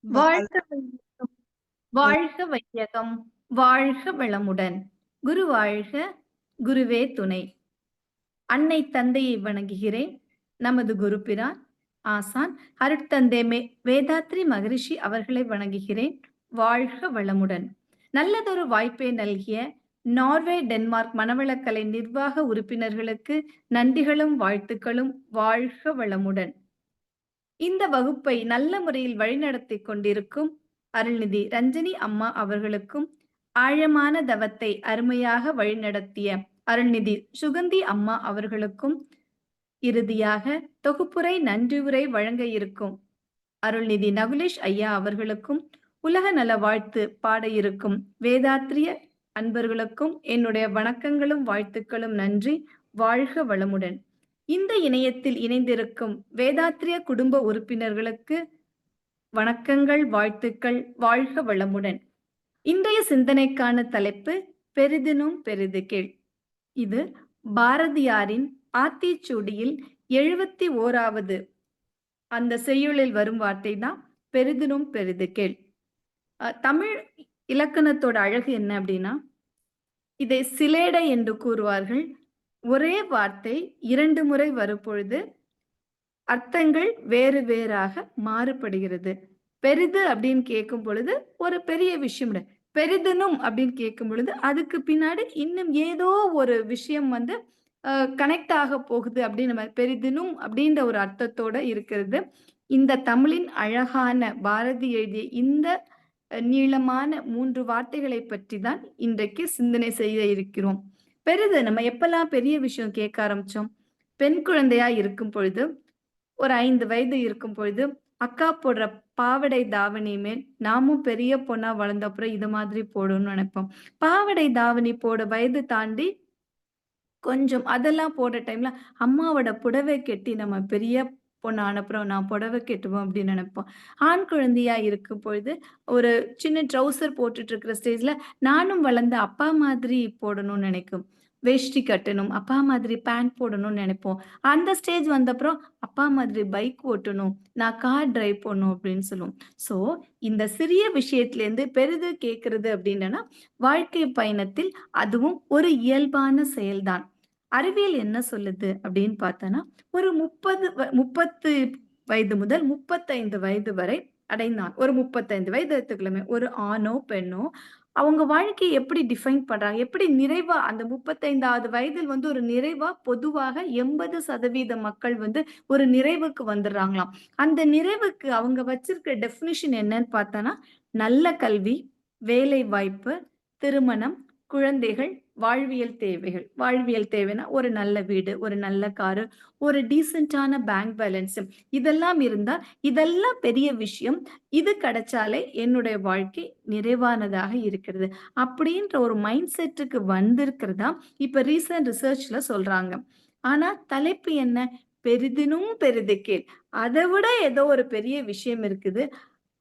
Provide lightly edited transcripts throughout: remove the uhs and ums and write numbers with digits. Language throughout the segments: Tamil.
வாழ் வாழ்க வையகம், வாழ்க வையகம், வாழ்க வளமுடன். குரு வாழ்க, குருவே துணை. அன்னை தந்தையை வணங்குகிறேன். நமது குருபிரான் ஆசான் அருட்தந்தை வேதாத்ரி மகரிஷி அவர்களை வணங்குகிறேன். வாழ்க வளமுடன். நல்லதொரு வாய்ப்பை நல்கிய நார்வே டென்மார்க் மனவளக்கலை நிர்வாக உறுப்பினர்களுக்கு நன்றிகளும் வாழ்த்துக்களும். வாழ்க வளமுடன். இந்த வகுப்பை நல்ல முறையில் வழிநடத்தி கொண்டிருக்கும் அருள்நிதி ரஞ்சனி அம்மா அவர்களுக்கும், ஆழமான தவத்தை அருமையாக வழிநடத்திய அருள்நிதி சுகந்தி அம்மா அவர்களுக்கும், இறுதியாக தொகுப்புரை நன்றியுரை வழங்க இருக்கும் அருள்நிதி நகுலேஷ் ஐயா அவர்களுக்கும், உலக நல வாழ்த்து பாட இருக்கும் வேதாத்ரிய அன்பர்களுக்கும் என்னுடைய வணக்கங்களும் வாழ்த்துக்களும். நன்றி. வாழ்க வளமுடன். இந்த இணையத்தில் இணைந்திருக்கும் வேதாத்ரிய குடும்ப உறுப்பினர்களுக்கு வணக்கங்கள், வாழ்த்துக்கள். வாழ்க வளமுடன். இன்றைய சிந்தனைக்கான தலைப்பு பெரிதினும் பெரிது கேள். இது பாரதியாரின் ஆத்திச்சூடியில் 71வது அந்த செய்யுளில் வரும் வார்த்தை தான் பெரிதினும் பெரிது கேள். தமிழ் இலக்கணத்தோட அழகு என்ன அப்படின்னா, இதை சிலேடை என்று கூறுவார்கள். ஒரே வார்த்தை 2 முறை வரும்பொழுது அர்த்தங்கள் வேறு வேறாக மாறுபடுகிறது. பெரிது அப்படின்னு கேட்கும் பொழுது ஒரு பெரிய விஷயம், பெரிதனும் அப்படின்னு கேட்கும் பொழுது அதுக்கு பின்னாடி இன்னும் ஏதோ ஒரு விஷயம் வந்து கனெக்ட் ஆக போகுது அப்படின்னு நம்ம பெரிதனும் அப்படின்ற ஒரு அர்த்தத்தோட இருக்கிறது. இந்த தமிழின் அழகான பாரதி எழுதிய இந்த நீளமான 3 வார்த்தைகளை பற்றி தான் இன்றைக்கு சிந்தனை செய்ய இருக்கிறோம். பெரிது நம்ம எப்பெல்லாம் பெரிய விஷயம் கேட்க ஆரம்பிச்சோம்? பெண் குழந்தையா இருக்கும் பொழுது, ஒரு 5 வயது இருக்கும் பொழுது, அக்கா போடுற பாவாடை தாவணி மேல் நாமும் பெரிய பொண்ணா வளர்ந்த அப்புறம் இது மாதிரி போடணும்னு நினைப்போம். பாவாடை தாவணி போட வயது தாண்டி கொஞ்சம் அதெல்லாம் போடுற டைம்ல அம்மாவோட புடவை கட்டி நம்ம பெரிய பொண்ணு அனுப்புறோம், நான் புடவை கட்டுவோம் அப்படின்னு நினைப்போம். ஆண் குழந்தையா இருக்கும் பொழுது ஒரு சின்ன ட்ரௌசர் போட்டுட்டு இருக்கிற ஸ்டேஜ்ல நானும் வளர்ந்து அப்பா மாதிரி போடணும்னு நினைக்கும். வேஷ்டி கட்டணும், அப்பா மாதிரி பேண்ட் போடணும்னு நினைப்போம். அந்த ஸ்டேஜ் வந்தப்புறம் அப்பா மாதிரி பைக் ஓட்டணும், நான் கார் டிரைவ் பண்ணணும் அப்படின்னு சொல்லுவோம். ஸோ இந்த சிறிய விஷயத்துல இருந்து பெரிது கேட்கறது அப்படின்னா வாழ்க்கை பயணத்தில் அதுவும் ஒரு இயல்பான செயல்தான். அறிவியல் என்ன சொல்லுது அப்படின்னு பார்த்தோன்னா, ஒரு 30 வயது முதல் 35 வயது வரை அடைந்தான். ஒரு 35 வயது எடுத்துக்கலாமே, ஒரு ஆணோ பெண்ணோ அவங்க வாழ்க்கையை எப்படி டிஃபைன் பண்றாங்க, எப்படி நிறைவா அந்த 35வது வயதில் வந்து ஒரு நிறைவா பொதுவாக 80% மக்கள் வந்து ஒரு நிறைவுக்கு வந்துடுறாங்களாம். அந்த நிறைவுக்கு அவங்க வச்சிருக்க டெஃபினிஷன் என்னன்னு பார்த்தோன்னா, நல்ல கல்வி, வேலை வாய்ப்பு, திருமணம், குழந்தைகள், வாழ்வியல் தேவைகள். வாழ்வியல் தேவைன்னா ஒரு நல்ல வீடு, ஒரு நல்ல காரு, ஒரு டீசென்ட்டான பேங்க் பேலன்ஸ், இதெல்லாம் இருந்தா இதெல்லாம் பெரிய விஷயம். இது கிடைச்சாலே என்னுடைய வாழ்க்கை நிறைவானதாக இருக்கிறது. அப்படின்ற ஒரு மைண்ட் செட்டுக்கு வந்திருக்கிறதா இப்ப ரீசன்ட் ரிசர்ச்ல சொல்றாங்க. ஆனா தலைப்பு என்ன? பெரிதினும் பெரிது கேள். அதை விட ஏதோ ஒரு பெரிய விஷயம் இருக்குது.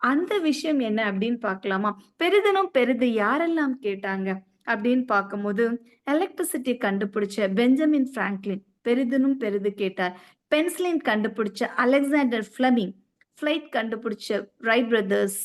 அந்த விஷயம் என்ன அப்படின்னு பார்க்கலாமா? பெரிதினும் பெரிது யாரெல்லாம் கேட்டாங்க அப்படின்னு பார்க்கும்போது, எலக்ட்ரிசிட்டி கண்டுபிடிச்ச பெஞ்சமின் பிராங்க்லின் பெரிதினும் பெரிது கேட்டார். பென்சிலின் கண்டுபிடிச்ச அலெக்சாண்டர் ஃபிளமிங், ஃபிளைட் கண்டுபிடிச்ச ரைட் பிரதர்ஸ்,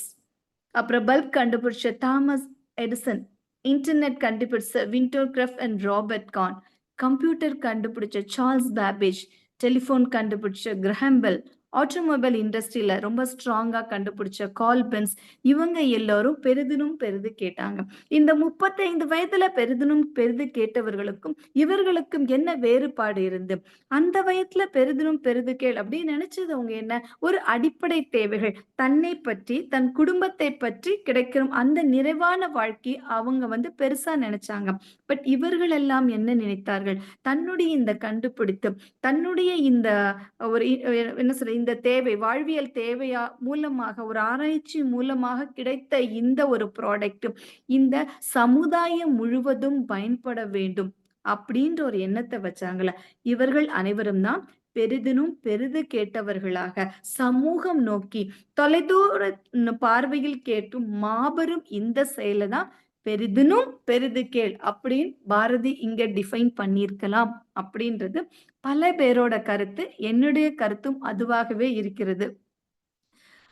அப்புறம் பல்ப் கண்டுபிடிச்ச தாமஸ் எடிசன், இன்டர்நெட் கண்டுபிடிச்ச Vint Cerf and Robert Kahn, computer கண்டுபிடிச்ச சார்ல்ஸ் பேபேஜ், டெலிஃபோன் கண்டுபிடிச்ச கிரஹாம் பெல், ஆட்டோமொபைல் இண்டஸ்ட்ரியில ரொம்ப ஸ்ட்ராங்கா கண்டுபிடிச்ச கால் பென்ஸ், இவங்க எல்லாரும் பெரிதினும் பெரிது கேட்டாங்க. இந்த 35 வயதுல பெரிதினும் பெரிது கேட்டவர்களுக்கும் இவர்களுக்கும் என்ன வேறுபாடு இருந்து, அந்த வயதுல பெரிதினும் பெரிது கேள் அப்படின்னு நினைச்சது அவங்க என்ன? ஒரு அடிப்படை தேவைகள், தன்னை பற்றி தன் குடும்பத்தை பற்றி கிடைக்கும் அந்த நிறைவான வாழ்க்கை அவங்க வந்து பெருசா நினைச்சாங்க. பட் இவர்கள் எல்லாம் என்ன நினைத்தார்கள்? தன்னுடைய இந்த கண்டுபிடித்து, தன்னுடைய இந்த ஒரு என்ன சொல்ற இந்த தேவை, வாழ்வியல் தேவையா மூலமாக ஒரு ஆராய்ச்சி மூலமாக கிடைத்த இந்த ஒரு ப்ராடக்ட் இந்த சமுதாயம் முழுவதும் பயன்பட வேண்டும் அப்படின்ற ஒரு எண்ணத்தை வச்சாங்கள. இவர்கள் அனைவரும் தான் பெரிதினும் பெரிது கேட்டவர்களாக சமூகம் நோக்கி தொலைதூர பார்வையில் கேட்டும் மாபெரும் இந்த செயலை தான் பெரிதினும் பெரிது கேள் அப்படின்னு பாரதி இங்க டிஃபைன் பண்ணியிருக்கலாம் அப்படின்றது பல பேரோட கருத்து. என்னுடைய கருத்தும் அதுவாகவே இருக்கிறது.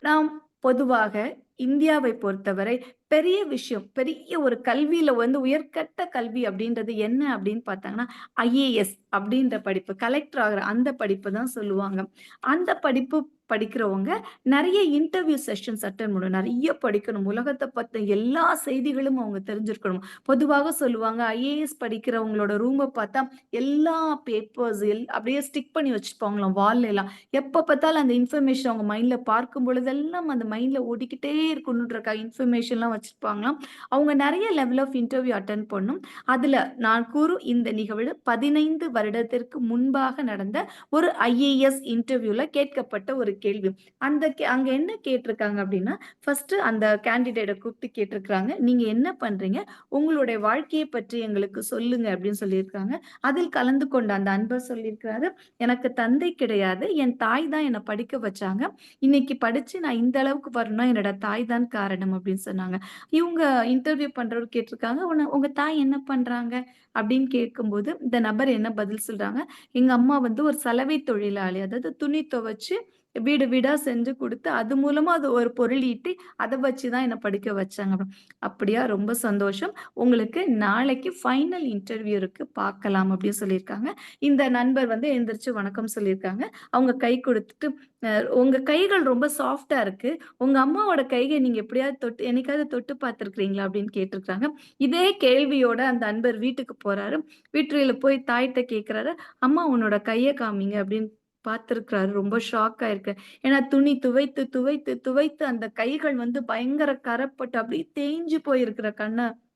நாம் பொதுவாக இந்தியாவை பொறுத்தவரை பெரிய விஷயம், பெரிய ஒரு கல்வியில வந்து உயர்கட்ட கல்வி அப்படின்றது என்ன அப்படின்னு பார்த்தாங்கன்னா, ஐஏஎஸ் அப்படின்ற படிப்பு, கலெக்டர் ஆகுற அந்த படிப்பு தான் சொல்லுவாங்க. அந்த படிப்பு படிக்கிறவங்க நெறைய இன்டர்வியூ செஷன்ஸ் அட்டெண்ட் பண்ணணும். நெறைய படிக்கணும். உலகத்த பத்த எல்லா செய்திகளும் அவங்க தெரிஞ்சிருக்கணும். பொதுவாக சொல்லுவாங்க, ஐஏஎஸ் படிக்கிறவங்களோட ரூம பார்த்தா எல்லா பேப்பர்ஸ் அப்படியே ஸ்டிக் பண்ணி வச்சுப்பாங்களாம் வால்ல எல்லாம். எப்ப பார்த்தாலும் அந்த இன்ஃபர்மேஷன் அவங்க மைண்ட்ல பார்க்கும் பொழுதெல்லாம் அந்த மைண்ட்ல ஓடிக்கிட்டே இருக்கணுன்றக்காக இன்ஃபர்மேஷன்லாம் வச்சிருப்பாங்களாம். அவங்க நெறைய லெவல் ஆஃப் இன்டர்வியூ அட்டெண்ட் பண்ணணும். அதுல நான் கூறும் இந்த நிகழ்வு 15 வருடத்திற்கு முன்பாக நடந்த ஒரு ஐஏஎஸ் இன்டர்வியூல கேட்கப்பட்ட ஒரு கேள்வி. அங்க என்ன கேட்டிருக்காங்க அப்படின்னா, ஃபர்ஸ்ட் அந்த கேண்டிடேட்ட கூப்பிட்டு கேட்டிருக்காங்க. "நீங்க என்ன பண்றீங்க? உங்களுடைய வாழ்க்கைய பற்றி எங்களுக்கு சொல்லுங்க" அப்படின்னு சொல்லியிருக்காங்க. அதில் கலந்து கொண்ட அந்த அன்பர் சொல்லியிருக்கிறாரு, "எனக்கு தந்தை கிடையாது. என் தாய் தான் என்ன படிக்க வச்சாங்க. இன்னைக்கு படிச்சு நான் இந்த அளவுக்கு வரணும்னா என்னோட தாய் தான் காரணம்" அப்படின்னு சொன்னாங்க. இவங்க இன்டர்வியூ பண்றவர் கேட்டிருக்காங்க, உங்க தாய் என்ன பண்றாங்க?" அப்படின்னு கேட்கும்போது, இந்த நபர் என்ன பதில் சொல்றாங்க, "எங்க அம்மா வந்து ஒரு சலவை தொழிலாளி. அதாவது துணி துவைச்சு வீடு வீடா செஞ்சு குடுத்து, அது மூலமா அது ஒரு பொருள் ஈட்டி, அத வச்சு தான் என்ன படிக்க வச்சாங்க." "அப்படியா? ரொம்ப சந்தோஷம். உங்களுக்கு நாளைக்கு ஃபைனல் இன்டர்வியூ இருக்கு. பார்க்கலாம்." அப்படின்னு சொல்லியிருக்காங்க. இந்த நண்பர் வந்து எந்திரிச்சு வணக்கம் சொல்லியிருக்காங்க. அவங்க கை குடுத்துட்டு, "அ உங்க கைகள் ரொம்ப சாஃப்ட்டா இருக்கு. உங்க அம்மாவோட கைக நீங்க எப்படியாவது தொட்டு என்னைக்காவது தொட்டு பார்த்துருக்கிறீங்களா?" அப்படின்னு கேட்டிருக்காங்க. இதே கேள்வியோட அந்த அன்பர் வீட்டுக்கு போறாரு. வீட்டுல போய் தாயிட்ட கேட்கிறாரு, "அம்மா உன்னோட கைய காமிங்க" அப்படின்னு பார்த்திருக்கிறாரு. ரொம்ப ஷாக் ஆயிருக்கு. ஏன்னா துணி துவைத்து, துவைத்து, துவைத்து அந்த கைகள் வந்து பயங்கர கரப்பட்டு அப்படியே தேய்ஞ்சு போயிருக்கிற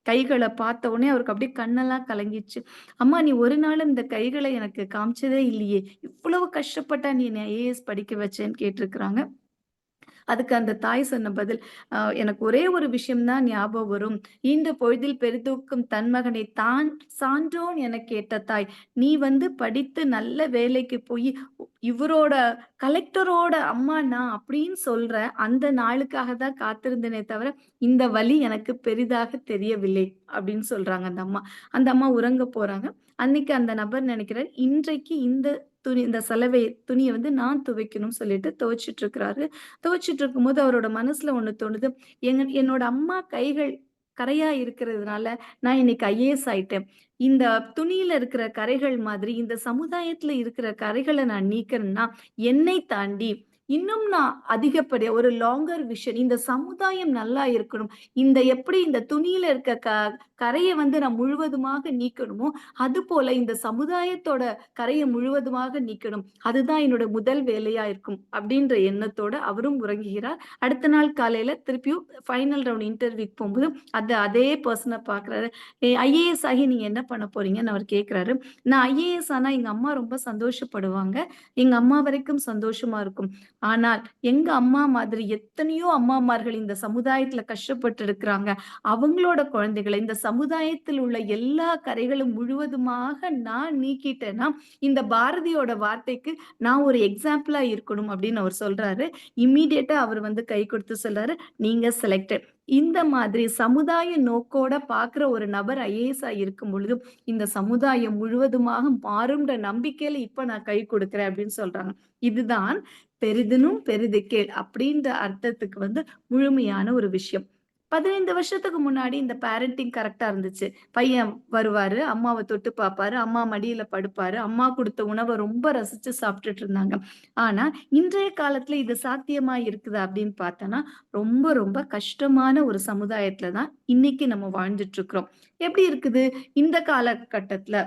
கைகள பார்த்த உடனே அவருக்கு அப்படியே கண்ணெல்லாம் கலங்கிருச்சு. "அம்மா நீ ஒரு நாளும் இந்த கைகள எனக்கு காமிச்சதே இல்லையே! இவ்வளவு கஷ்டப்பட்டா நீ என்னை ஐஏஎஸ் படிக்க வச்சேன்னு" கேட்டிருக்கிறாங்க. அதுக்கு அந்த தாய் சொன்ன பதில், எனக்கு ஒரே ஒரு விஷயம் தான் ஞாபகம் வரும். ஈன்ற பொழுதில் பெரிதூக்கும் தன் மகனை தான் சான்றோன் எனக் கேட்ட தாய். நீ வந்து படித்து நல்ல வேலைக்கு போயி, இவரோட கலெக்டரோட அம்மா நான் அப்படின்னு சொல்ற அந்த நாளுக்காக தான் காத்திருந்தேனே தவிர, இந்த வலி எனக்கு பெரிதாக தெரியவில்லை." அப்படின்னு சொல்றாங்க அந்த அம்மா. அந்த அம்மா உறங்க போறாங்க. அன்னைக்கு அந்த நபர் நினைக்கிறார், இன்றைக்கு இந்த சலவை துணிய வந்து நான் துவைக்கணும்னு சொல்லிட்டு துவைச்சுட்டு இருக்கிறாரு. துவைச்சுட்டு இருக்கும்போது அவரோட மனசுல ஒண்ணு தோணுது. என்னோட அம்மா கைகள் கரையா இருக்கிறதுனால, நான் இன்னைக்கு ஐஏஎஸ் ஆயிட்டேன். இந்த துணியில இருக்கிற கரைகள் மாதிரி, இந்த சமுதாயத்துல இருக்கிற கரைகள நான் நீக்கணும்னா, என்னை தாண்டி இன்னும் நான் அதிகப்படியா ஒரு லாங்கர் விஷன் இந்த சமுதாயம் நல்லா இருக்கணும். எப்படி இந்த துணியில இருக்க கரைய வந்து நான் முழுவதுமாக நீக்கணுமோ, அதுபோல இந்த சமுதாயத்தோட கரைய முழுவதுமாக நீக்கணும். அதுதான் என்னோட முதல் வேலையா இருக்கும். அப்படின்ற எண்ணத்தோட அவரும் உறங்குகிறார். அடுத்த நாள் காலையில திருப்பியும் ஃபைனல் ரவுண்ட் இன்டர்வியூக்கு போகும்போது, அதே பெர்சன பார்க்குறாரு. ஐஏஎஸ் ஆகி நீங்க என்ன பண்ண போறீங்கன்னு அவர் கேட்கிறாரு. நான் ஐஏஎஸ் ஆனா எங்க அம்மா ரொம்ப சந்தோஷப்படுவாங்க. எங்க அம்மா வரைக்கும் சந்தோஷமா இருக்கும். ஆனால் எங்க அம்மா மாதிரி எத்தனையோ அம்மாமார்கள் இந்த சமுதாயத்துல கஷ்டப்பட்டு இருக்கிறாங்க. அவங்களோட குழந்தைகள இந்த சமுதாயத்தில் உள்ள எல்லா கரைகளும் முழுவதுமாக நான் நீக்கிட்டேன்னா, இந்த பாரதியோட வார்த்தைக்கு நான் ஒரு எக்ஸாம்பிளா இருக்கணும் அப்படின்னு அவர் சொல்றாரு. இம்மீடியட்டா அவர் வந்து கை கொடுத்து சொல்றாரு, "நீங்க செலக்டட்." இந்த மாதிரி சமுதாய நோக்கோட பார்க்கிற ஒரு நபர் ஐஏஎஸ்ஸா இருக்கும் பொழுது, இந்த சமுதாயம் முழுவதுமாக மாறும்ன்ற நம்பிக்கையில இப்ப நான் கை கொடுக்கிறேன் அப்படின்னு சொல்றாங்க. இதுதான் பெரிதினும் பெரிது கேள் அப்படின்ற அர்த்தத்துக்கு வந்து முழுமையான ஒரு விஷயம். 15 வருஷத்துக்கு முன்னாடி இந்த பேரண்டிங் கரெக்ட்டா இருந்துச்சு. பையன் வருவாரு, அம்மாவ தொட்டு பார்ப்பாரு, அம்மா மடியில படுப்பாரு, அம்மா குடுத்த உணவ ரொம்ப ரசிச்சு சாப்பிட்டுட்டு இருந்தாங்க. ஆனா, இன்றைய காலத்துல இது சாத்தியமா இருக்குதா அப்படின்னு பார்த்தோம்னா, ரொம்ப ரொம்ப கஷ்டமான ஒரு சமுதாயத்துல தான் இன்னைக்கு நம்ம வாழ்ந்துட்டு இருக்கிறோம். எப்படி இருக்குது? இந்த காலகட்டத்துல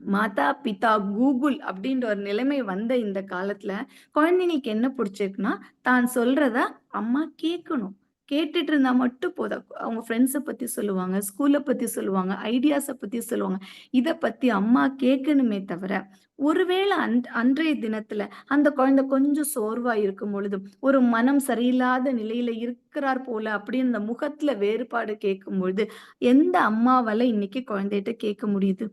மாதா, பிதா, கூகுள் அப்படின்ற ஒரு நிலைமை வந்த இந்த காலத்துல, குழந்தைங்களுக்கு என்ன புடிச்சிருக்குன்னா, தான் சொல்றத அம்மா கேட்கணும். கேட்டுட்டு இருந்தா மட்டும் போதும். அவங்க ஃப்ரெண்ட்ஸ பத்தி சொல்லுவாங்க, ஸ்கூல பத்தி சொல்லுவாங்க, ஐடியாஸ பத்தி சொல்லுவாங்க. இத பத்தி அம்மா கேட்கணுமே தவிர, ஒருவேள அன்றைய தினத்துல அந்த குழந்தை கொஞ்சம் சோர்வா இருக்கும் பொழுது, ஒரு மனம் சரியில்லாத நிலையில இருக்கிறார் போல அப்படின்னு அந்த முகத்துல வேறுபாடு கேட்கும்பொழுது, எந்த அம்மாவால இன்னைக்கு குழந்தைட்ட கேட்க முடியுது?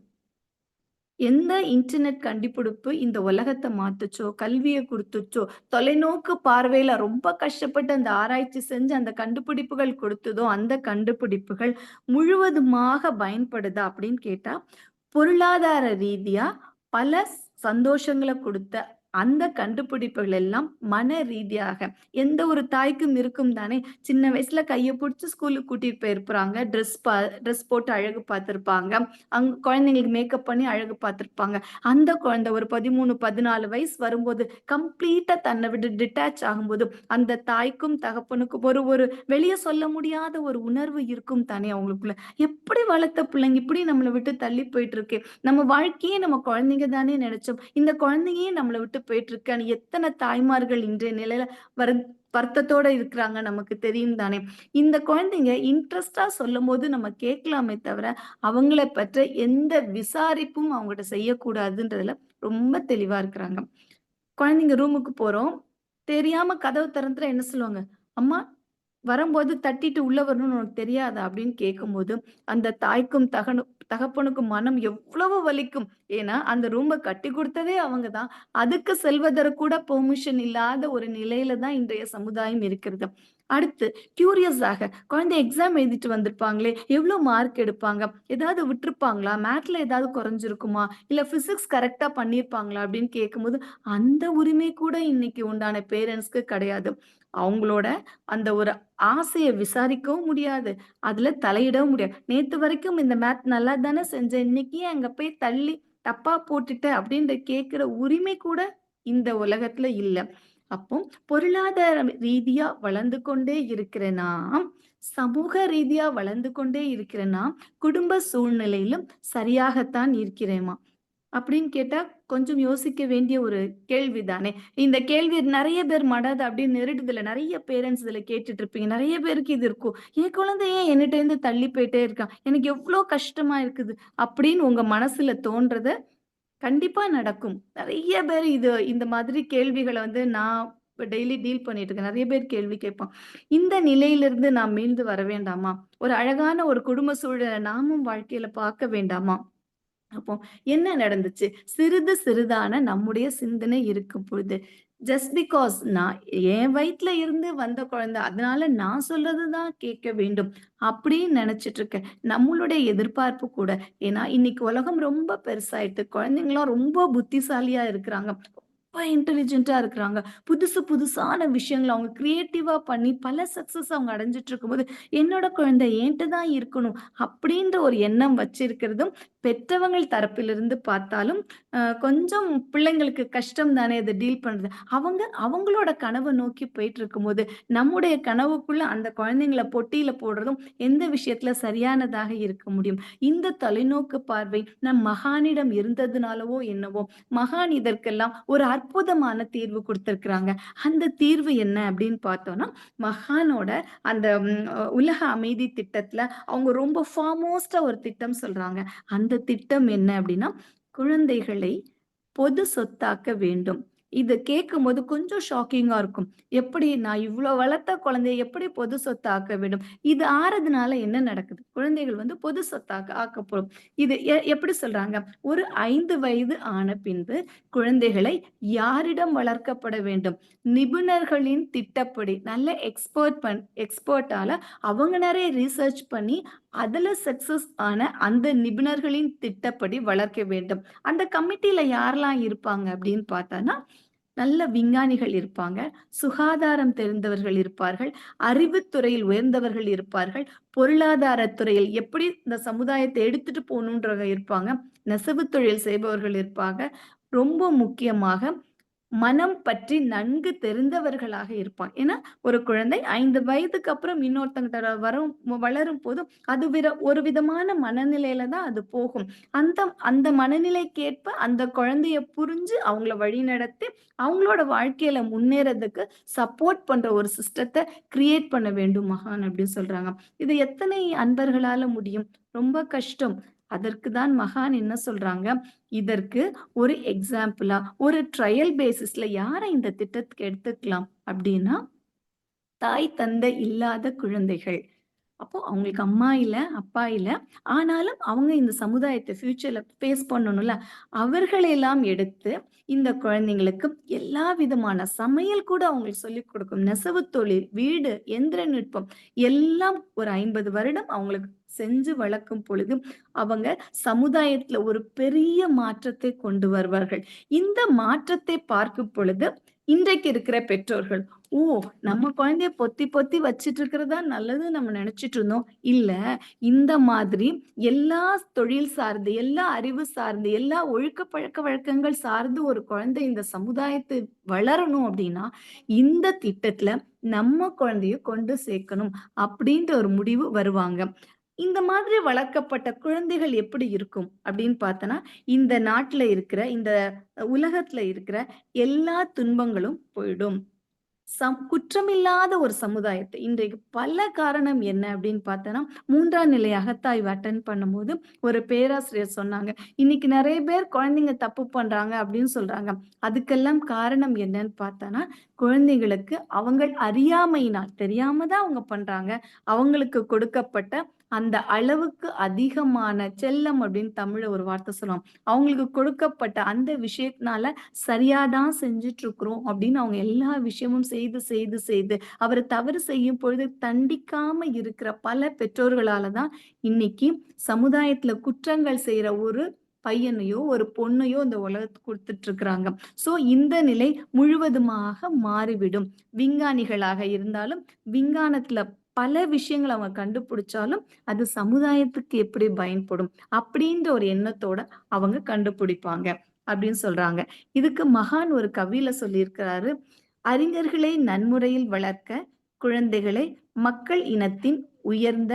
எந்த இன்டர்நெட் கண்டுபிடிப்பு இந்த உலகத்த மாத்துச்சோ, கல்விய குடுத்துச்சோ, தொலைநோக்கு பார்வையில ரொம்ப கஷ்டப்பட்டு அந்த ஆராய்ச்சி செஞ்சு அந்த கண்டுபிடிப்புகள் கொடுத்ததோ, அந்த கண்டுபிடிப்புகள் முழுவதுமாக பயன்படுதா அப்படின்னு கேட்டா, பொருளாதார ரீதியா பல சந்தோஷங்கள குடுத்த அந்த கண்டுபிடிப்புகள் எல்லாம் மன ரீதியாக எந்த ஒரு தாய்க்கும் இருக்கும் தானே. சின்ன வயசுல கைய புடிச்சு ஸ்கூலுக்கு கூட்டிட்டு போயிருப்பாங்க. ட்ரெஸ் போட்டு அழகு பார்த்திருப்பாங்க. குழந்தைங்களுக்கு மேக்கப் பண்ணி அழகு பார்த்திருப்பாங்க. அந்த குழந்தை ஒரு 13, 14 வயசு வரும்போது கம்ப்ளீட்டா தன்னை விட்டு டிட்டாச் ஆகும்போது அந்த தாய்க்கும் தகப்பனுக்கும் ஒரு ஒரு வெளிய சொல்ல முடியாத ஒரு உணர்வு இருக்கும் தானே அவங்களுக்குள்ள. எப்படி வளர்த்த பிள்ளைங்க இப்படி நம்மள விட்டு தள்ளி போயிட்டு இருக்கே. நம்ம வாழ்க்கையே நம்ம குழந்தைங்க தானே நினைச்சோம். இந்த குழந்தையே நம்மள விட்டு போயிட்டு இருக்கான்னு எத்தனை தாய்மார்கள் இன்றைய நிலையில வருத்தத்தோட இருக்கிறாங்க நமக்கு தெரியும் தானே. இந்த குழந்தைங்க இன்ட்ரெஸ்டா சொல்லும்போது நம்ம கேட்கலாமே தவிர, அவங்கள பற்ற எந்த விசாரிப்பும் அவங்ககிட்ட செய்யக்கூடாதுன்றதுல ரொம்ப தெளிவா இருக்கிறாங்க. குழந்தைங்க ரூமுக்கு போறோம். தெரியாம கதவு திறந்துட்டா என்ன சொல்லுவாங்க? "அம்மா வரும்போது தட்டிட்டு உள்ள வரணும்னு உனக்கு தெரியாதா?" அப்படின்னு கேட்கும்போது, அந்த தாய்க்கும் தகப்பனுக்கும் மனம் எவ்வளவு வலிக்கும். ஏன்னா, அந்த ரூம கட்டிக் குடுத்ததே அவங்க தான். அதுக்கு செல்வதற்கு கூட பெர்மிஷன் இல்லாத ஒரு நிலையில தான் இன்றைய சமுதாயம் இருக்கிறது. அடுத்து கியூரியஸாக குழந்தை எக்ஸாம் எழுதிட்டு வந்திருப்பாங்களே, எவ்வளோ மார்க் எடுப்பாங்க? ஏதாவது விட்டுருப்பாங்களா? மேத்ல ஏதாவது குறைஞ்சிருக்குமா? இல்ல பிசிக்ஸ் கரெக்ட்டா பண்ணியிருப்பாங்களா? அப்படின்னு கேட்கும்போது, அந்த உரிமை கூட இன்னைக்கு உண்டான பேரண்ட்ஸ்க்கு கிடையாது. அவங்களோட அந்த ஒரு ஆசைய விசாரிக்கவும் முடியாது. அதுல தலையிடவும் முடியாது. "நேத்து வரைக்கும் இந்த மேத் நல்லா தானே செஞ்சேன். இன்னைக்கு ஏன் அங்க போய் தள்ளி தப்பா போட்டுட்ட?" அப்படின்ற கேட்கிற உரிமை கூட இந்த உலகத்துல இல்ல. அப்போ பொருளாதார ரீதியா வளர்ந்து கொண்டே இருக்கிற நாம், சமூக ரீதியா வளர்ந்து கொண்டே இருக்கிற நாம், குடும்ப சூழ்நிலையிலும் சரியாகத்தான் இருக்கிறேமா? அப்படின்னு கேட்டா, கொஞ்சம் யோசிக்க வேண்டிய ஒரு கேள்வி தானே! இந்த கேள்வி நெறைய பேர் மனத அப்படியே நெருடுதுல. நெறைய பேரண்ட்ஸ் இதுல கேட்டுட்டு இருப்பீங்க. நெறைய பேருக்கு இது இருக்கும். என் குழந்தை ஏன் என்னட்டேருந்து தள்ளி போயிட்டே இருக்கான்? எனக்கு எவ்ளோ கஷ்டமா இருக்குது. அப்படின்னு உங்க மனசுல தோன்றத கண்டிப்பா நடக்கும். நெறைய பேர் இந்த மாதிரி கேள்விகள நான் இப்ப டெய்லி டீல் பண்ணிட்டு இருக்கேன். நெறைய பேர் கேள்வி கேட்பான். இந்த நிலையிலிருந்து நாம் மீண்டு வர வேண்டாமா? ஒரு அழகான ஒரு குடும்ப சூழல நாமும் வாழ்க்கையில பார்க்க வேண்டாமா? அப்போ என்ன நடந்துச்சு? சிறிது சிறிதான நம்முடைய சிந்தனை இருக்கும் பொழுது, ஜஸ்ட் பிகாஸ் நான் என் வயித்துல இருந்து வந்த குழந்தை, அதனால நான் சொல்றது தான் கேட்க வேண்டும். அப்படின்னு நெனச்சுட்டு இருக்க நம்மளுடைய எதிர்பார்ப்பு கூட ஏன்னா இன்னைக்கு உலகம் ரொம்ப பெருசாயிட்டு. குழந்தைங்கலாம் ரொம்ப புத்திசாலியா இருக்கிறாங்க. ரொம்ப இன்டெலிஜென்ட்டா இருக்கிறாங்க. புதுசு புதுசான விஷயங்கள அவங்க கிரியேட்டிவா பண்ணி பல சக்சஸ் அவங்க அடைஞ்சுட்டு இருக்கும்போது, என்னோட குழந்தை என்ட்ட தான் இருக்கணும். அப்படின்ற ஒரு எண்ணம் வச்சிருக்கிறதும் பெற்றவங்கள் தரப்பிலிருந்து பார்த்தாலும், கொஞ்சம் பிள்ளைங்களுக்கு கஷ்டம் தானே அத டீல் பண்றது. அவங்களோட கனவ நோக்கி போயிட்டுருக்கும்போது, நம்முடைய கனவுக்குள்ள அந்த குழந்தைங்கள பொட்டியில போடுறதும் எந்த விஷயத்துல சரியானதாக இருக்க முடியும்? இந்த தொலைநோக்கு பார்வை நம் மகானிடம் இருந்ததுனாலவோ என்னவோ, மகான் இதற்கெல்லாம் ஒரு அற்புதமான தீர்வு குடுத்திருக்கிறாங்க. அந்த தீர்வு என்ன அப்படின்னு பார்த்தோம்னா, மகானோட அந்த உலக அமைதி திட்டத்துல அவங்க ரொம்ப ஃபார்மோஸ்ட்டா ஒரு திட்டம் சொல்றாங்க. அந்த திட்டம் என்ன அப்படின்னா, குழந்தைகளை பொது சொத்தாக்க வேண்டும். இத கேட்கும்போது கொஞ்சம் ஷாக்கிங்கா இருக்கும். எப்படி நான் இவ்ளோ வளர்த்த குழந்தைய எப்படி பொது சொத்தா ஆக்க வேண்டும்? இது ஆறதுனால என்ன நடக்குது? குழந்தைகள் பொது சொத்தாக ஆக்கப்படும். இது எப்படி சொல்றாங்க? ஒரு 5 வயது ஆன பின்பு குழந்தைகளை யாரிடம் வளர்க்கப்பட வேண்டும்? நிபுணர்களின் திட்டப்படி நல்ல எக்ஸ்பர்ட்டால அவங்க நெறைய ரிசர்ச் பண்ணி அதுல சக்சஸ் ஆன அந்த நிபுணர்களின் திட்டப்படி வளர்க்க வேண்டும். அந்த கமிட்டில யாரெல்லாம் இருப்பாங்க அப்படின்னு பார்த்தோன்னா, நல்ல விஞ்ஞானிகள் இருப்பாங்க. சுகாதாரம் தெரிந்தவர்கள் இருப்பார்கள். அறிவுத்துறையில் உயர்ந்தவர்கள் இருப்பார்கள். பொருளாதாரத் துறையில் எப்படி இந்த சமுதாயத்த எடுத்துட்டு போணுன்றவங்க இருப்பாங்க. நெசவுத் தொழில் செய்பவர்கள் இருப்பாங்க. ரொம்ப முக்கியமாக மனம் பற்றி நன்கு தெரிந்தவர்களாக இருப்பான். ஏன்னா, ஒரு குழந்தை 5 வயதுக்கு அப்புறம் இன்னொருத்தங்கிட்ட வளரும்போது, அது ஒரு விதமான மனநிலையில தான் அது போகும். அந்த அந்த மனநிலைக்கேற்ப அந்த குழந்தைய புரிஞ்சு, அவங்கள வழிநடத்தி, அவங்களோட வாழ்க்கையில முன்னேறதுக்கு சப்போர்ட் பண்ற ஒரு சிஸ்டத்த கிரியேட் பண்ண வேண்டும் மகான் அப்படின்னு சொல்றாங்க. இது எத்தனை அன்பர்களால முடியும்? ரொம்ப கஷ்டம். அதற்கு தான் மகான் என்ன சொல்றாங்க, இதற்கு ஒரு எக்ஸாம்பிளா, ஒரு ட்ரையல் பேசிஸ்ல யார இந்த திட்டத்துக்கு எடுத்துக்கலாம் அப்டின்னா, தாய், தந்தை இல்லாத குழந்தைகள். அப்போ அவங்களுக்கு அம்மா இல்ல, அப்பா இல்ல. ஆனாலும் அவங்க இந்த சமுதாயத்த ஃபியூச்சர்ல ஃபேஸ் பண்ணணும்ல. அவர்களையெல்லாம் எடுத்து இந்த குழந்தைங்களுக்கு எல்லா விதமான சமையல் கூட அவங்களுக்கு சொல்லிக் கொடுக்கும். நெசவுத் தொழில், வீடு, எந்திர நுட்பம் எல்லாம் ஒரு 50 வருடம் அவங்களுக்கு செஞ்சு வளர்க்கும் பொழுது, அவங்க சமுதாயத்துல ஒரு பெரிய மாற்றத்தை கொண்டு வருவார்கள். இந்த மாற்றத்தை பார்க்கும் பொழுது, இன்றைக்கு இருக்கிற பெற்றோர்கள், "ஓ! நம்ம குழந்தைய பொத்தி பொத்தி வச்சுட்டு இருக்கிறது தான் நல்லதுன்னு நம்ம நினைச்சுட்டு இருந்தோம். இல்ல, இந்த மாதிரி எல்லா தொழில் சார்ந்து, எல்லா அறிவு சார்ந்து, எல்லா ஒழுக்க பழக்கவழக்கங்கள் சார்ந்து ஒரு குழந்தை இந்த சமுதாயத்தை வளரணும் அப்படின்னா, இந்த திட்டத்துல நம்ம குழந்தைய கொண்டு சேர்க்கணும்." அப்படின்ற ஒரு முடிவு வருவாங்க. இந்த மாதிரி வளர்க்கப்பட்ட குழந்தைகள் எப்படி இருக்கும் அப்படின்னு பார்த்தோன்னா, இந்த நாட்டுல இருக்கிற, இந்த உலகத்துல இருக்கிற எல்லா துன்பங்களும் போயிடும். குற்றமில்லாத ஒரு சமுதாயத்தை இன்றைக்கு பல காரணம் என்ன அப்படின்னு பார்த்தோன்னா, 3ஆம் நிலை அகத்தாய்வு அட்டெண்ட் பண்ணும்போது ஒரு பேராசிரியர் சொன்னாங்க. இன்னைக்கு நெறைய பேர் குழந்தைங்க தப்பு பண்றாங்க அப்படின்னு சொல்றாங்க. அதுக்கெல்லாம் காரணம் என்னன்னு பார்த்தோன்னா, குழந்தைகளுக்கு அவங்கள் அறியாமையினால் தெரியாம தான் அவங்க பண்றாங்க. அவங்களுக்கு கொடுக்கப்பட்ட அந்த அளவுக்கு அதிகமான செல்லம் அப்படின்னு தமிழ்ல ஒரு வார்த்தை சொல்லுவாங்க. அவங்களுக்கு கொடுக்கப்பட்ட அந்த விஷயத்தினால சரியா தான் செஞ்சுட்டு இருக்கிறோம் அப்படின்னு அவங்க எல்லா விஷயமும் செய்து, செய்து, செய்து அவரு தவறு செய்யும் பொழுது தண்டிக்காம இருக்கிற பல பெற்றோர்களால தான் இன்னைக்கு சமுதாயத்துல குற்றங்கள் செய்யற ஒரு பையனையோ, ஒரு பொண்ணையோ இந்த உலகத்துக்கு குடுத்துட்டு இருக்கிறாங்க. சோ இந்த நிலை முழுவதுமாக மாறிவிடும். விஞ்ஞானிகளாக இருந்தாலும், விஞ்ஞானத்துல பல விஷயங்கள அவங்க கண்டுபிடிச்சாலும், அது சமுதாயத்துக்கு எப்படி பயன்படும்? அப்படின்ற ஒரு எண்ணத்தோட அவங்க கண்டுபிடிப்பாங்க. அப்படின்னு சொல்றாங்க. இதுக்கு மகான் ஒரு கவியில சொல்லியிருக்கிறாரு. அறிஞர்களை நன்முறையில் வளர்க்க குழந்தைகளை மக்கள் இனத்தின் உயர்ந்த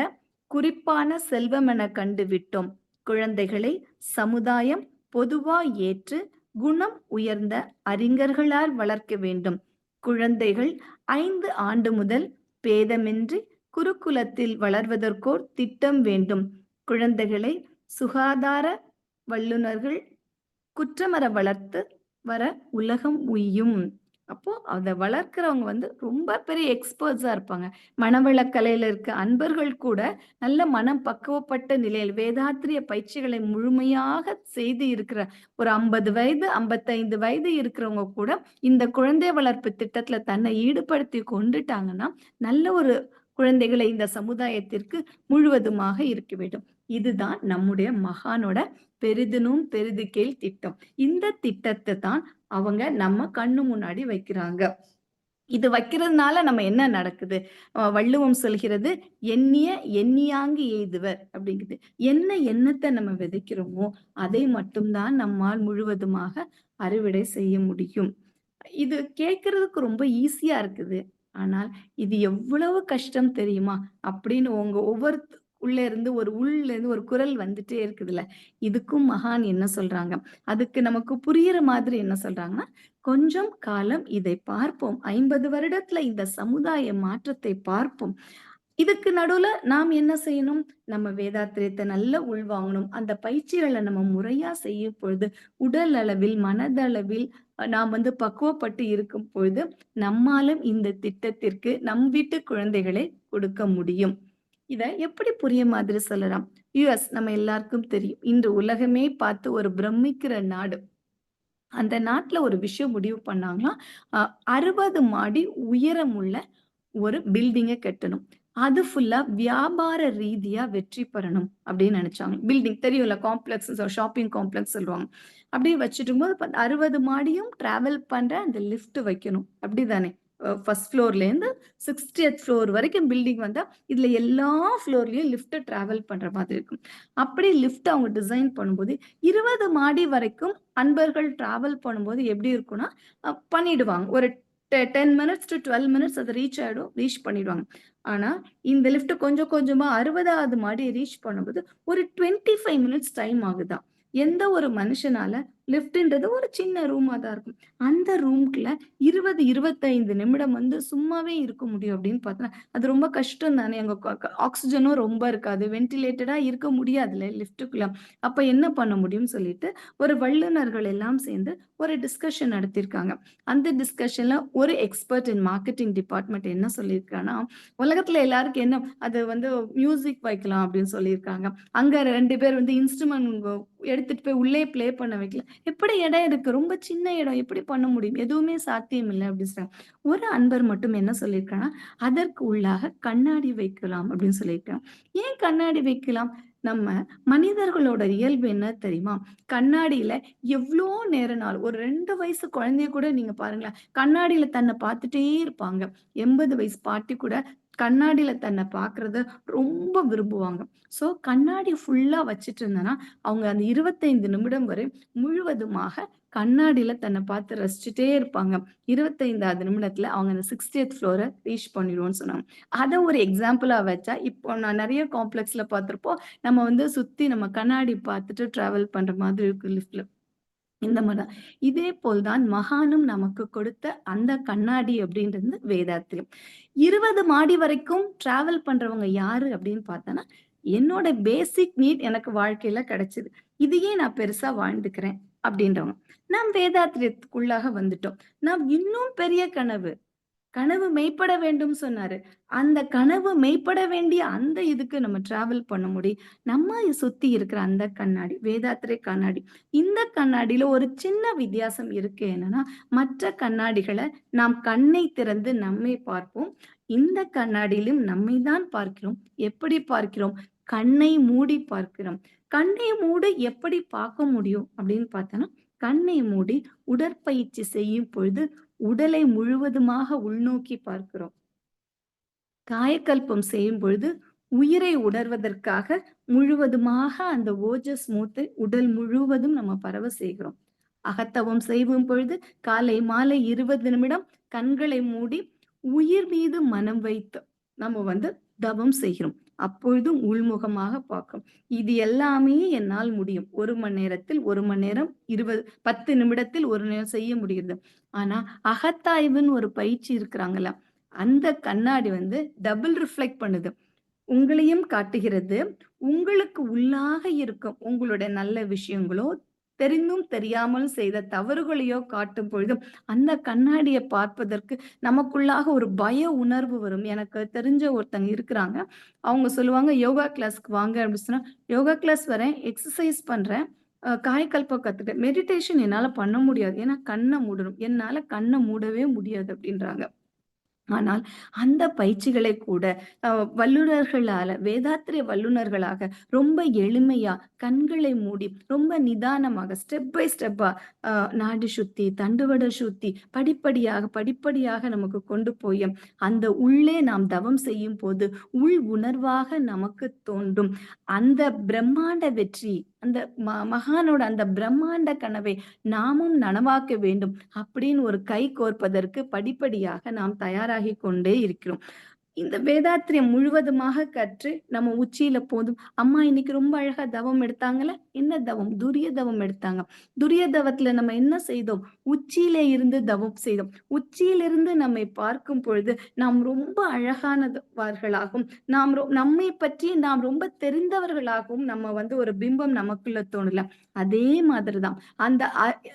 குறிப்பான செல்வமென கண்டு விட்டோம். குழந்தைகளை சமுதாயம் பொதுவா ஏற்று குணம் உயர்ந்த அறிஞர்களால் வளர்க்க வேண்டும். குழந்தைகள் 5 ஆண்டு முதல் பேதமின்றி குருகுலத்தில் வளர்வதற்கோர் திட்டம் வேண்டும். குழந்தைகளை சுகாதார வல்லுனர்கள் குற்றமற வளர்த்து வர உலகம் உய்யும். அப்போ அத வளர்க்கிறவங்க ரொம்ப பெரிய எக்ஸ்பர்ட்ஸா இருப்பாங்க. மனவளக்கலையில இருக்க அன்பர்கள் கூட நல்ல மனம் பக்குவப்பட்ட நிலையில் வேதாத்திரிய பயிற்சிகளை முழுமையாக செய்து இருக்கிற ஒரு 50 வயது, 55 வயது இருக்கிறவங்க கூட இந்த குழந்தை வளர்ப்பு திட்டத்துல தன்னை ஈடுபடுத்தி கொண்டுட்டாங்கன்னா, நல்ல ஒரு குழந்தைகளை இந்த சமுதாயத்திற்கு முழுவதுமாக இருக்க வேண்டும். இதுதான் நம்முடைய மகானோட பெரிதினும் பெரிது கேள் திட்டம். இந்த திட்டத்த தான் அவங்க நம்ம கண்ணு முன்னாடி வைக்கிறாங்க. இது வைக்கிறதுனால நம்ம என்ன நடக்குது? வள்ளுவம் சொல்கிறது, "எண்ணிய எண்ணியாங்கு எய்துவர்" அப்படிங்குது. என்ன எண்ணத்த நம்ம விதைக்கிறோமோ, அதை மட்டும் தான் நம்மால் முழுவதுமாக அறுவடை செய்ய முடியும். இது கேட்கறதுக்கு ரொம்ப ஈஸியா இருக்குது. ஆனால், இது எவ்வளவு கஷ்டம் தெரியுமா? அப்படின்னு உங்க உள்ள இருந்து ஒரு குரல் வந்துட்டே இருக்குதுல்ல. இதுக்கும் மகான் என்ன சொல்றாங்க? அதுக்கு நமக்கு புரியிற மாதிரி என்ன சொல்றாங்கன்னா, "கொஞ்சம் காலம் இதை பார்ப்போம். 50 வருடத்துல இந்த சமுதாய மாற்றத்தை பார்ப்போம். இதுக்கு நடுவுல நாம் என்ன செய்யணும்? நம்ம வேதாத்திரியத்த நல்லா உள்வாங்கணும். அந்த பயிற்சிகள நம்ம முறையா செய்யும் பொழுது, உடல் அளவில், மனதளவில் நாம் பக்குவப்பட்டு இருக்கும் பொழுது, நம்மாலும் இந்த திட்டத்திற்கு நம் வீட்டு குழந்தைகளை கொடுக்க முடியும்." இத எப்படி புரிய மாதிரி சொல்லலாம்? யுஎஸ் நம்ம எல்லாருக்கும் தெரியும். இன்று உலகமே பார்த்து ஒரு பிரமிக்கிற நாடு. அந்த நாட்டுல ஒரு விஷயம் முடிவு பண்ணாங்களாம். அ 60 மாடி உயரமுள்ள ஒரு பில்டிங்க கட்டணும். அது ஃபுல்லா வியாபார ரீதியா வெற்றி பெறணும் அப்படின்னு நினைச்சாங்க. பில்டிங் தெரியும்ல காம்ப்ளெக்ஸ் ஷாப்பிங் காம்ப்ளெக்ஸ் சொல்லுவாங்க. அப்படியே வச்சுட்டும்போது 60 மாடியும் டிராவல் பண்ற அந்த லிஃப்ட் வைக்கணும். அப்படிதானே? ஃபர்ஸ்ட் ஃப்ளோர்லேருந்து 60த் ஃப்ளோர் வரைக்கும் பில்டிங் வந்தா, இதுல எல்லா ஃப்ளோர்லயும் லிஃப்ட் டிராவல் பண்ற மாதிரி இருக்கும். அப்படி லிஃப்ட் அவங்க டிசைன் பண்ணும்போது 20 மாடி வரைக்கும் அன்பர்கள் டிராவல் பண்ணும்போது எப்படி இருக்கும்னா, பண்ணிடுவாங்க. ஒரு 10 மினிட்ஸ் டூ 12 மினிட்ஸ் அது ரீச் ஆயிடும். ரீச் பண்ணிடுவாங்க. ஆனா, இந்த லிஃப்ட் கொஞ்சம் கொஞ்சமா 60வது மாடி ரீச் பண்ணும்போது ஒரு 25 மினிட்ஸ் டைம் ஆகுதாம். எந்த ஒரு மனுஷனால லிஃப்ட்ன்றது ஒரு சின்ன ரூமா தான் இருக்கும். அந்த ரூம்குள்ள 20, 25 நிமிடம் வந்து சும்மாவே இருக்க முடியும் அப்படின்னு பார்த்தா, அது ரொம்ப கஷ்டம் தானே. அங்க ஆக்ஸிஜனும் ரொம்ப இருக்காது. வென்டிலேட்டடா இருக்க முடியாதுல்ல லிஃப்ட்டுக்குள்ள. அப்ப என்ன பண்ண முடியும்னு சொல்லிட்டு, ஒரு வல்லுனர்கள் எல்லாம் சேர்ந்து ஒரு டிஸ்கஷன் நடத்தியிருக்காங்க. அந்த டிஸ்கஷன்ல ஒரு எக்ஸ்பர்ட் இன் மார்க்கெட்டிங் டிபார்ட்மெண்ட் என்ன சொல்லியிருக்கான்னா, உலகத்துல எல்லாருக்கும் என்ன அது வந்து மியூசிக் வைக்கலாம் அப்படின்னு சொல்லியிருக்காங்க. அங்க 2 பேர் வந்து இன்ஸ்ட்ருமெண்ட் எடுத்துட்டு போய் உள்ளே ப்ளே பண்ண வைக்கலாம். எப்படி இடம் இருக்கு? ரொம்ப சின்ன இடம். எப்படி பண்ண முடியும்? எதுவுமே சாத்தியம் இல்ல அப்படின்னு சொன்னாங்க. ஒரு அன்பர் மட்டும் என்ன சொல்லியிருக்காங்கன்னா, அதற்கு உள்ளாக கண்ணாடி வைக்கலாம் அப்படின்னு சொல்லியிருக்காங்க. ஏன் கண்ணாடி வைக்கலாம்? நம்ம மனிதர்களோட இயல்பு என்ன தெரியுமா? கண்ணாடியில எவ்ளோ நேரம்னாலும் ஒரு 2 வயசு குழந்தைய கூட நீங்க பாருங்களேன், கண்ணாடியில தன்ன பார்த்துட்டே இருப்பாங்க. 80 வயசு பாட்டி கூட கண்ணாடியில தன்ன பார்க்கறத ரொம்ப விரும்புவாங்க. ஸோ கண்ணாடி ஃபுல்லா வச்சுட்டு இருந்தேன்னா, அவங்க அந்த 25 நிமிடம் வரை முழுவதுமாக கண்ணாடியில தன்ன பார்த்து ரசிச்சுட்டே இருப்பாங்க. 25வது நிமிடத்துல அவங்க அந்த 60த் ஃப்ளோர ரீச் பண்ணிருவோம்னு சொன்னாங்க. அத ஒரு எக்ஸாம்பிளா வச்சா, இப்போ நான் நெறைய காம்ப்ளெக்ஸ்ல பார்த்திருப்போம். நம்ம வந்து சுத்தி நம்ம கண்ணாடி பார்த்துட்டு டிராவல் பண்ற மாதிரி இருக்கு லிஃப்ட்ல. இந்த மாரி தான். இதே போல் தான் மகானும் நமக்கு கொடுத்த அந்த கண்ணாடி அப்படின்றது வேதாத்திரியம். 20 மாடி வரைக்கும் டிராவல் பண்றவங்க யாரு அப்படின்னு பார்த்தோன்னா, என்னோட பேசிக் நீட் எனக்கு வாழ்க்கையில கிடைச்சது. இதையே நான் பெருசா வாழ்ந்துக்கிறேன் அப்படின்றவங்க. நாம் வேதாத்திரியத்துக்குள்ளாக வந்துட்டோம். நாம் இன்னும் பெரிய கனவு கனவு மெய்ப்பட வேண்டும் சொன்னாரு. அந்த கனவு மெய்ப்பட வேண்டிய அந்த இதுக்கு நம்ம டிராவல் பண்ண முடியும். நம்ம சுத்தி இருக்கிற அந்த கண்ணாடி, வேதாத்திரை கண்ணாடி. இந்த கண்ணாடியில ஒரு சின்ன வித்தியாசம் இருக்கு என்னன்னா, மற்ற கண்ணாடிகள நாம் கண்ணை திறந்து நம்மை பார்ப்போம். இந்த கண்ணாடியிலும் நம்மை தான் பார்க்கிறோம். எப்படி பார்க்கிறோம்? கண்ணை மூடி பார்க்கிறோம். கண்ணை மூடி எப்படி பார்க்க முடியும் அப்படின்னு பார்த்தோன்னா, கண்ணை மூடி உடற்பயிற்சி செய்யும் பொழுது உடலை முழுவதுமாக உள்நோக்கி பார்க்கிறோம். காயக்கல்பம் செய்யும் பொழுது உயிரை உணர்வதற்காக முழுவதுமாக அந்த ஓஜஸ் மூத்தை உடல் முழுவதும் நம்ம பரவ செய்கிறோம். அகத்தவம் செய்யும் பொழுது காலை மாலை 20 நிமிடம் கண்களை மூடி உயிர் மீது மனம் வைத்து நம்ம வந்து தவம் செய்கிறோம். அப்பொழுதும் உள்முகமாக பார்க்கும். இது எல்லாமே என்னால் முடியும். 1 மணி நேரத்தில் 1 மணி நேரம் 10 நிமிடத்தில் 1 நேரம் செய்ய முடிகிறது. ஆனா அகத்தாய்வுன்னு ஒரு பயிற்சி இருக்கிறாங்கல்ல, அந்த கண்ணாடி வந்து டபுள் ரிஃப்ளெக்ட் பண்ணுது. உங்களையும் காட்டுகிறது. உங்களுக்கு உள்ளாக இருக்கும் உங்களுடைய நல்ல விஷயங்களோ, தெரிந்தும் தெரியாமலும் செய்த தவறுகளையோ காட்டும் பொழுது, அந்த கண்ணாடிய பார்ப்பதற்கு நமக்குள்ளாக ஒரு பய உணர்வு வரும். எனக்கு தெரிஞ்ச ஒருத்தங்க இருக்கிறாங்க. அவங்க சொல்லுவாங்க, "யோகா கிளாஸ்க்கு வாங்க" அப்படி சொன்னா, "யோகா கிளாஸ் வரேன், எக்ஸர்சைஸ் பண்றேன், காயகல்பம் கத்துட்டேன். மெடிடேஷன் என்னால பண்ண முடியாது. ஏன்னா கண்ண மூடணும். என்னால கண்ண மூடவே முடியாது" அப்படின்றாங்க. ஆனால் அந்த பயிற்சிகளை கூட அ வல்லுனர்களால வேதாத்திரிய வல்லுனர்களாக ரொம்ப எளிமையா கண்களை மூடி ரொம்ப நிதானமாக ஸ்டெப் பை ஸ்டெப்பா அ நாடி சுத்தி, தண்டுவட சுத்தி படிப்படியாக, படிப்படியாக நமக்கு கொண்டு போய் அந்த உள்ளே நாம் தவம் செய்யும்போது உள் உணர்வாக நமக்கு தோன்றும் அந்த பிரம்மாண்ட வெற்றி, அந்த மகானோட அந்த பிரம்மாண்ட கனவை நாமும் நனவாக்க வேண்டும் அப்படின்னு ஒரு கை கோர்ப்பதற்கு படிப்படியாக நாம் தயாராகிக் கொண்டே இருக்கிறோம். இந்த வேதாத்திரியம் முழுவதுமாக கற்று நம்ம உச்சியில போதும். அம்மா இன்னைக்கு ரொம்ப அழகா தவம் எடுத்தாங்கல்ல. என்ன தவம்? துரிய தவம் எடுத்தாங்க. துரிய தவத்துல நம்ம என்ன செய்தோம்? உச்சியிலே இருந்து தவம் செய்தோம். உச்சியிலிருந்து நம்மை பார்க்கும் பொழுது நாம் ரொம்ப அழகானவர்களாகவும், நம்மை பற்றி நாம் ரொம்ப தெரிந்தவர்களாகவும் நம்ம வந்து ஒரு பிம்பம் நமக்குள்ள தோணல. அதே மாதிரி தான். அந்த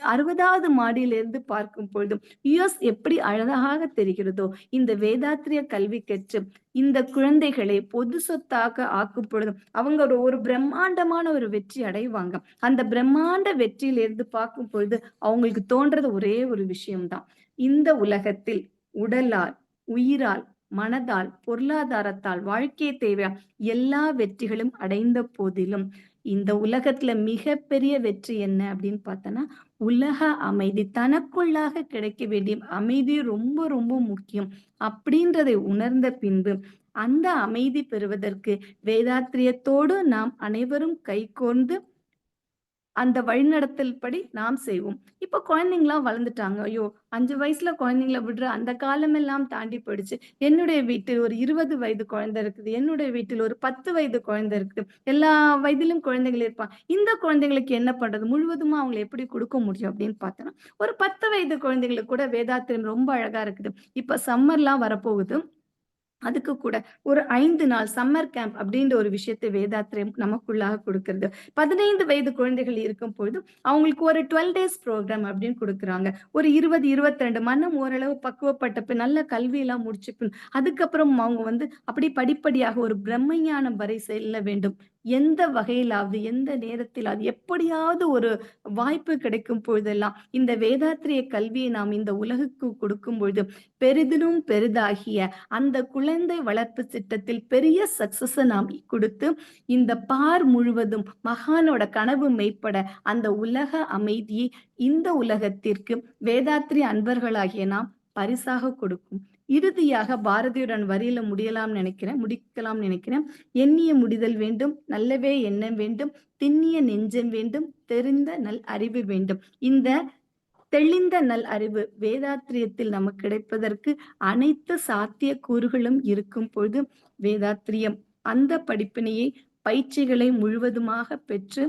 60வது மாடியிலிருந்து பார்க்கும் பொழுதும் யுஎஸ் எப்படி அழகாக தெரிகிறதோ, இந்த வேதாத்திரிய கல்வி கற்று இந்த குழந்தைகளை பொது சொத்தாக ஆக்கும் பொழுதும் அவங்க ஒரு பிரம்மாண்டமான ஒரு வெற்றி அடைவாங்க. அந்த பிரம்மாண்ட வெற்றியிலிருந்து பார்க்கும் பொழுது அவங்களுக்கு தோன்றது ஒரே ஒரு விஷயம் தான். இந்த உலகத்தில் உடலால், உயிரால், மனதால், பொருளாதாரத்தால், வாழ்க்கை தேவையால் எல்லா வெற்றிகளும் அடைந்த போதிலும் இந்த உலகத்துல மிகப்பெரிய வெற்றி என்ன அப்படின்னு பார்த்தோன்னா, உலக அமைதி. தனக்குள்ளாக கிடைக்க வேண்டிய அமைதி ரொம்ப ரொம்ப முக்கியம். அப்படின்றதை உணர்ந்த பின்பு, அந்த அமைதி பெறுவதற்கு வேதாத்திரியத்தோடு நாம் அனைவரும் கைகோர்ந்து அந்த வழிநடத்தல் படி நாம் செய்வோம். இப்ப குழந்தைங்கலாம் வளர்ந்துட்டாங்க. ஐயோ! 5 வயசுல குழந்தைங்கள விடுற அந்த காலமெல்லாம் தாண்டி போயிடுச்சு. என்னுடைய வீட்டில் ஒரு 20 வயது குழந்தை இருக்குது. என்னுடைய வீட்டில் ஒரு 10 வயது குழந்தை இருக்குது. எல்லா வயதிலும் குழந்தைகள் இருப்பாங்க. இந்த குழந்தைகளுக்கு என்ன பண்றது? முழுவதுமா அவங்கள எப்படி குடுக்க முடியும் அப்படின்னு பார்த்தோன்னா, ஒரு 10 வயது குழந்தைகளுக்கு கூட வேதாத்திரம் ரொம்ப அழகா இருக்குது. இப்ப சம்மர்லாம் வரப்போகுது. அதுக்கு கூட ஒரு 5 நாள் சம்மர் கேம்ப் அப்படின்ற ஒரு விஷயத்தை வேதாத்திரம் நமக்குள்ளாக குடுக்கிறது. 15 வயது குழந்தைகள் இருக்கும் பொழுது, அவங்களுக்கு ஒரு 12 டேஸ் புரோகிராம் அப்படின்னு குடுக்குறாங்க. ஒரு 20, 22 மனம் ஓரளவு பக்குவப்பட்ட பின் நல்ல கல்வியெல்லாம் முடிச்ச பின், அதுக்கப்புறம் அவங்க வந்து அப்படி படிப்படியாக ஒரு பிரம்ம ஞானம் வரை செல்ல வேண்டும். எந்த வகையிலாவது, எந்த நேரத்திலாவது, எப்படியாவது ஒரு வாய்ப்பு கிடைக்கும் பொழுதெல்லாம், இந்த வேதாத்திரிய கல்வியை நாம் இந்த உலகுக்கு கொடுக்கும் பொழுது, பெரிதினும் பெரிதாகிய அந்த குழந்தை வளர்ப்பு திட்டத்தில் பெரிய சக்சஸ நாம் குடுத்து, இந்த பார் முழுவதும் மகானோட கனவு மெய்ப்பட அந்த உலக அமைதியை இந்த உலகத்திற்கு வேதாத்ரி அன்பர்களாகிய நாம் பரிசாக கொடுக்கும். இறுதியாக பாரதியுடன் வரியில முடிக்கலாம் நினைக்கிறேன். எண்ணிய முடிதல் வேண்டும், நல்லவே எண்ண வேண்டும், திண்ணிய நெஞ்சம் வேண்டும், தெரிந்த நல் அறிவு வேண்டும். இந்த தெளிந்த நல் அறிவு வேதாத்திரியத்தில் நமக்கு கிடைப்பதற்கு அனைத்து சாத்திய கூறுகளும் இருக்கும் பொழுது வேதாத்திரியம் அந்த படிப்பினையை பயிற்சிகளை முழுவதுமாக பெற்று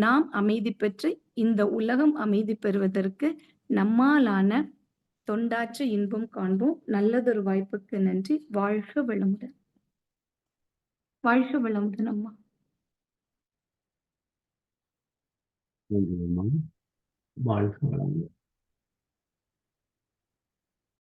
நாம் அமைதி பெற்று இந்த உலகம் அமைதி பெறுவதற்கு நம்மாலான தொண்டாற்ற இன்பம் காண்போம். நல்லதொரு வாய்ப்புக்கு நன்றி. வாழ்க வளமுடன். வாழ்க வளமுடன் அம்மா. நன்றி அம்மா. வாழ்க வளமுடன்.